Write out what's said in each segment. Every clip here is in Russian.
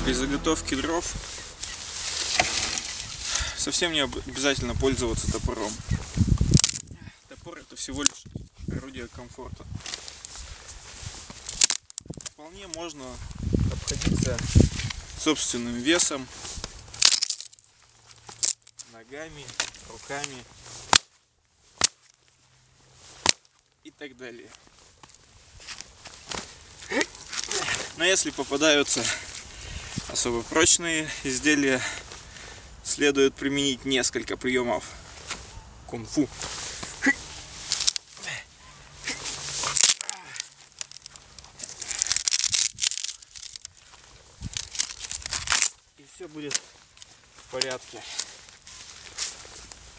При заготовке дров совсем не обязательно пользоваться топором. Топор — это всего лишь орудие комфорта. Вполне можно обходиться собственным весом, ногами, руками и так далее. Но если попадаются особо прочные изделия, следует применить несколько приемов кунг-фу. И все будет в порядке.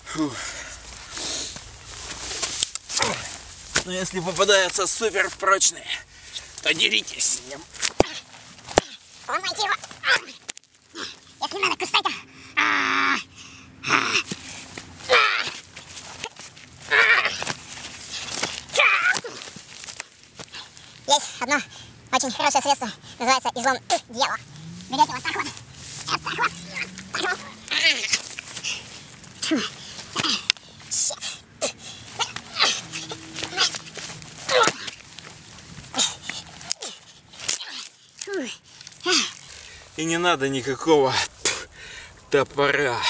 Фух. Но если попадаются супер прочные, то деритесь с ним. Ломайте его. Если надо кусать, то... Есть одно очень хорошее средство, называется излом дьявола. Берете вот так вот. Вот так вот. Так вот. И не надо никакого топора.